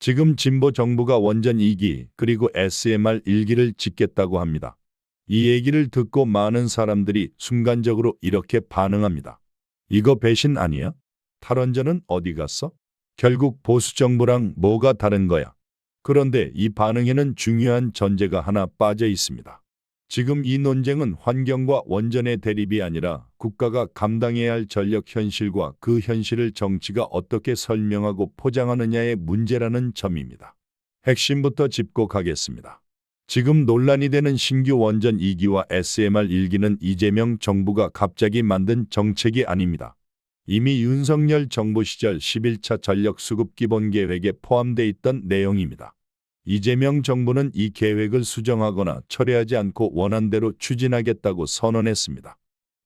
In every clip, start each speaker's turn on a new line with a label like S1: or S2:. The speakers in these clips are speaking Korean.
S1: 지금 진보 정부가 원전 2기 그리고 SMR 1기를 짓겠다고 합니다. 이 얘기를 듣고 많은 사람들이 순간적으로 이렇게 반응합니다. 이거 배신 아니야? 탈원전은 어디 갔어? 결국 보수 정부랑 뭐가 다른 거야? 그런데 이 반응에는 중요한 전제가 하나 빠져 있습니다. 지금 이 논쟁은 환경과 원전의 대립이 아니라 국가가 감당해야 할 전력 현실과 그 현실을 정치가 어떻게 설명하고 포장하느냐의 문제라는 점입니다. 핵심부터 짚고 가겠습니다. 지금 논란이 되는 신규 원전 2기와 SMR 1기는 이재명 정부가 갑자기 만든 정책이 아닙니다. 이미 윤석열 정부 시절 11차 전력수급기본계획에 포함돼 있던 내용입니다. 이재명 정부는 이 계획을 수정하거나 철회하지 않고 원안대로 추진하겠다고 선언했습니다.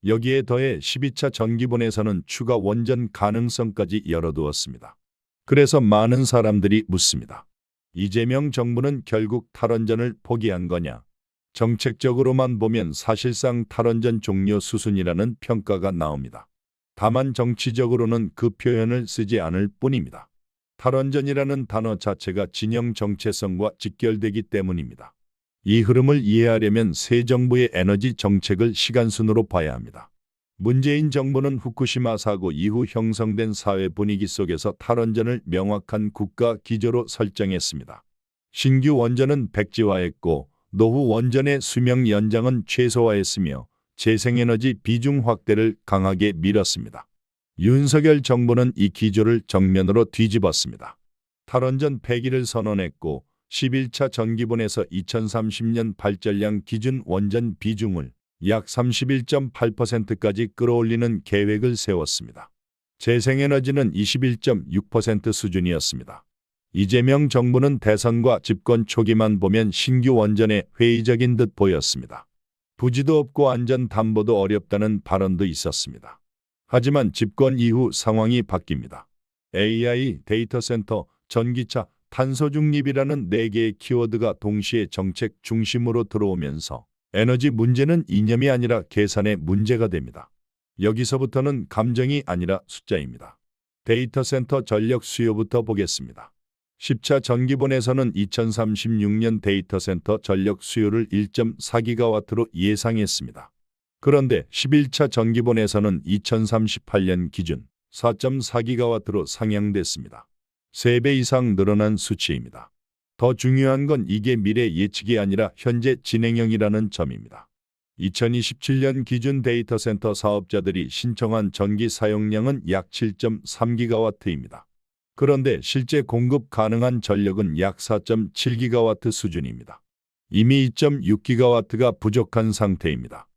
S1: 여기에 더해 12차 전기본에서는 추가 원전 가능성까지 열어두었습니다. 그래서 많은 사람들이 묻습니다. 이재명 정부는 결국 탈원전을 포기한 거냐? 정책적으로만 보면 사실상 탈원전 종료 수순이라는 평가가 나옵니다. 다만 정치적으로는 그 표현을 쓰지 않을 뿐입니다. 탈원전이라는 단어 자체가 진영 정체성과 직결되기 때문입니다. 이 흐름을 이해하려면 새 정부의 에너지 정책을 시간순으로 봐야 합니다. 문재인 정부는 후쿠시마 사고 이후 형성된 사회 분위기 속에서 탈원전을 명확한 국가 기조로 설정했습니다. 신규 원전은 백지화했고 노후 원전의 수명 연장은 최소화했으며 재생에너지 비중 확대를 강하게 밀었습니다. 윤석열 정부는 이 기조를 정면으로 뒤집었습니다. 탈원전 폐기를 선언했고 11차 전기본에서 2030년 발전량 기준 원전 비중을 약 31.8%까지 끌어올리는 계획을 세웠습니다. 재생에너지는 21.6% 수준이었습니다. 이재명 정부는 대선과 집권 초기만 보면 신규 원전에 회의적인 듯 보였습니다. 부지도 없고 안전 담보도 어렵다는 발언도 있었습니다. 하지만 집권 이후 상황이 바뀝니다. AI, 데이터 센터, 전기차, 탄소 중립이라는 4개의 키워드가 동시에 정책 중심으로 들어오면서 에너지 문제는 이념이 아니라 계산의 문제가 됩니다. 여기서부터는 감정이 아니라 숫자입니다. 데이터 센터 전력 수요부터 보겠습니다. 10차 전기본에서는 2036년 데이터 센터 전력 수요를 1.4기가와트로 예상했습니다. 그런데 11차 전기본에서는 2038년 기준 4.4기가와트로 상향됐습니다. 3배 이상 늘어난 수치입니다. 더 중요한 건 이게 미래 예측이 아니라 현재 진행형이라는 점입니다. 2027년 기준 데이터 센터 사업자들이 신청한 전기 사용량은 약 7.3기가와트입니다. 그런데 실제 공급 가능한 전력은 약 4.7기가와트 수준입니다. 이미 2.6기가와트가 부족한 상태입니다.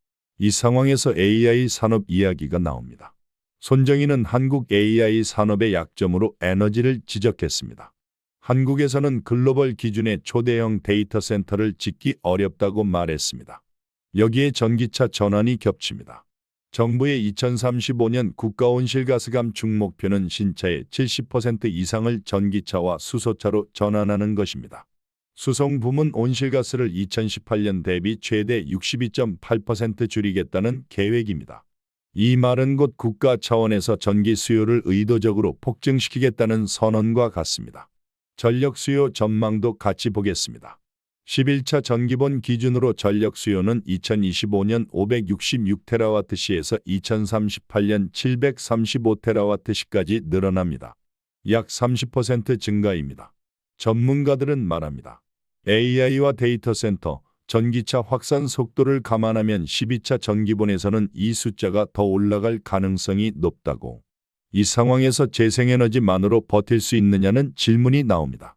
S1: 이 상황에서 AI 산업 이야기가 나옵니다. 손정희는 한국 AI 산업의 약점으로 에너지를 지적했습니다. 한국에서는 글로벌 기준의 초대형 데이터 센터를 짓기 어렵다고 말했습니다. 여기에 전기차 전환이 겹칩니다. 정부의 2035년 국가온실가스 감축 목표는 신차의 70% 이상을 전기차와 수소차로 전환하는 것입니다. 수송 부문 온실가스를 2018년 대비 최대 62.8% 줄이겠다는 계획입니다. 이 말은 곧 국가 차원에서 전기 수요를 의도적으로 폭증시키겠다는 선언과 같습니다. 전력 수요 전망도 같이 보겠습니다. 11차 전기본 기준으로 전력 수요는 2025년 566테라와트시에서 2038년 735테라와트시까지 늘어납니다. 약 30% 증가입니다. 전문가들은 말합니다. AI와 데이터 센터, 전기차 확산 속도를 감안하면 12차 전기본에서는 이 숫자가 더 올라갈 가능성이 높다고. 이 상황에서 재생에너지만으로 버틸 수 있느냐는 질문이 나옵니다.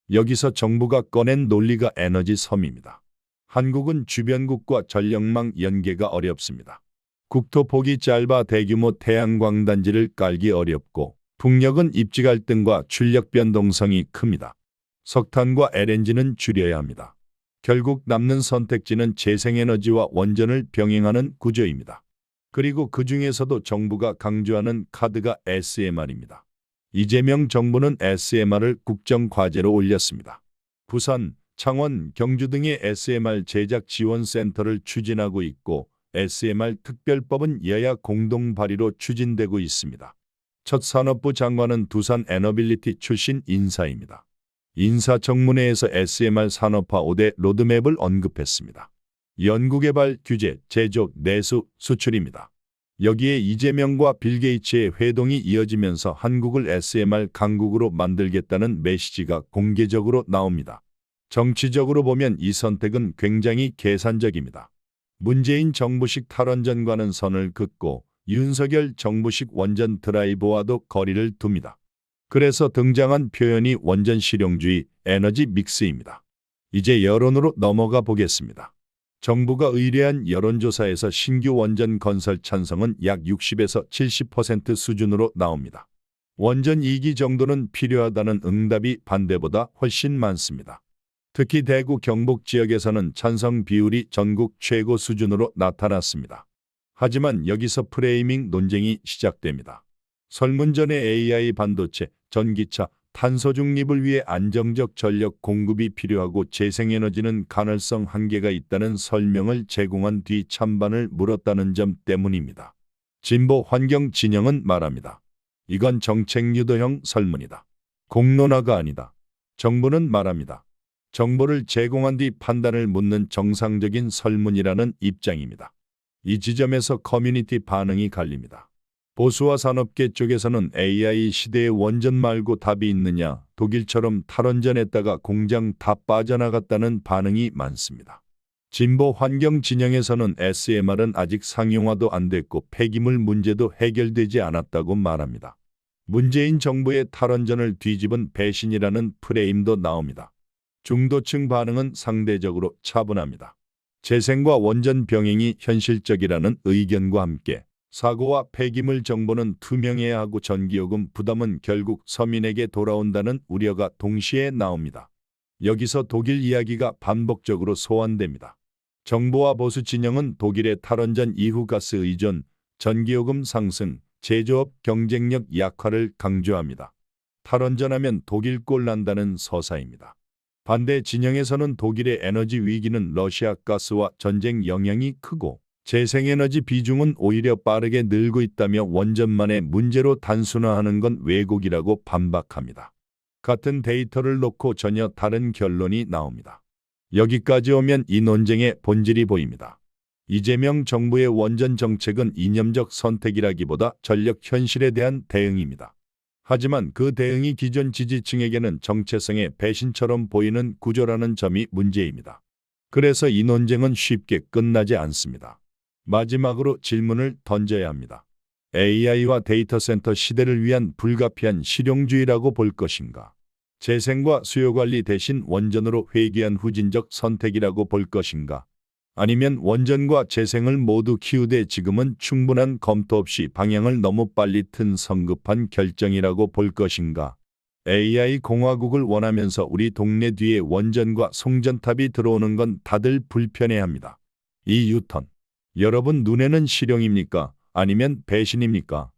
S1: 여기서 정부가 꺼낸 논리가 에너지 섬입니다. 한국은 주변국과 전력망 연계가 어렵습니다. 국토 폭이 짧아 대규모 태양광 단지를 깔기 어렵고 풍력은 입지 갈등과 출력 변동성이 큽니다. 석탄과 LNG는 줄여야 합니다. 결국 남는 선택지는 재생에너지와 원전을 병행하는 구조입니다. 그리고 그 중에서도 정부가 강조하는 카드가 SMR입니다. 이재명 정부는 SMR을 국정과제로 올렸습니다. 부산, 창원, 경주 등의 SMR 제작 지원 센터를 추진하고 있고 SMR 특별법은 여야 공동 발의로 추진되고 있습니다. 첫 산업부 장관은 두산 에너빌리티 출신 인사입니다. 인사청문회에서 SMR 산업화 5대 로드맵을 언급했습니다. 연구개발, 규제, 제조, 내수, 수출입니다. 여기에 이재명과 빌 게이츠의 회동이 이어지면서 한국을 SMR 강국으로 만들겠다는 메시지가 공개적으로 나옵니다. 정치적으로 보면 이 선택은 굉장히 계산적입니다. 문재인 정부식 탈원전과는 선을 긋고 윤석열 정부식 원전 드라이브와도 거리를 둡니다. 그래서 등장한 표현이 원전 실용주의, 에너지 믹스입니다. 이제 여론으로 넘어가 보겠습니다. 정부가 의뢰한 여론조사에서 신규 원전 건설 찬성은 약 60에서 70% 수준으로 나옵니다. 원전 2기 정도는 필요하다는 응답이 반대보다 훨씬 많습니다. 특히 대구 경북 지역에서는 찬성 비율이 전국 최고 수준으로 나타났습니다. 하지만 여기서 프레이밍 논쟁이 시작됩니다. 설문전에 AI 반도체, 전기차, 탄소 중립을 위해 안정적 전력 공급이 필요하고 재생에너지는 가능성 한계가 있다는 설명을 제공한 뒤 찬반을 물었다는 점 때문입니다. 진보 환경 진영은 말합니다. 이건 정책 유도형 설문이다. 공론화가 아니다. 정부는 말합니다. 정보를 제공한 뒤 판단을 묻는 정상적인 설문이라는 입장입니다. 이 지점에서 커뮤니티 반응이 갈립니다. 보수와 산업계 쪽에서는 AI 시대에 원전 말고 답이 있느냐, 독일처럼 탈원전했다가 공장 다 빠져나갔다는 반응이 많습니다. 진보 환경 진영에서는 SMR은 아직 상용화도 안 됐고 폐기물 문제도 해결되지 않았다고 말합니다. 문재인 정부의 탈원전을 뒤집은 배신이라는 프레임도 나옵니다. 중도층 반응은 상대적으로 차분합니다. 재생과 원전 병행이 현실적이라는 의견과 함께 사고와 폐기물 정보는 투명해야 하고 전기요금 부담은 결국 서민에게 돌아온다는 우려가 동시에 나옵니다. 여기서 독일 이야기가 반복적으로 소환됩니다. 정부와 보수 진영은 독일의 탈원전 이후 가스 의존, 전기요금 상승, 제조업 경쟁력 약화를 강조합니다. 탈원전하면 독일 꼴 난다는 서사입니다. 반대 진영에서는 독일의 에너지 위기는 러시아 가스와 전쟁 영향이 크고 재생에너지 비중은 오히려 빠르게 늘고 있다며 원전만의 문제로 단순화하는 건 왜곡이라고 반박합니다. 같은 데이터를 놓고 전혀 다른 결론이 나옵니다. 여기까지 오면 이 논쟁의 본질이 보입니다. 이재명 정부의 원전 정책은 이념적 선택이라기보다 전력 현실에 대한 대응입니다. 하지만 그 대응이 기존 지지층에게는 정체성의 배신처럼 보이는 구조라는 점이 문제입니다. 그래서 이 논쟁은 쉽게 끝나지 않습니다. 마지막으로 질문을 던져야 합니다. AI와 데이터 센터 시대를 위한 불가피한 실용주의라고 볼 것인가? 재생과 수요 관리 대신 원전으로 회귀한 후진적 선택이라고 볼 것인가? 아니면 원전과 재생을 모두 키우되 지금은 충분한 검토 없이 방향을 너무 빨리 튼 성급한 결정이라고 볼 것인가? AI 공화국을 원하면서 우리 동네 뒤에 원전과 송전탑이 들어오는 건 다들 불편해합니다. 이 유턴. 여러분 눈에는 실용입니까? 아니면 배신입니까?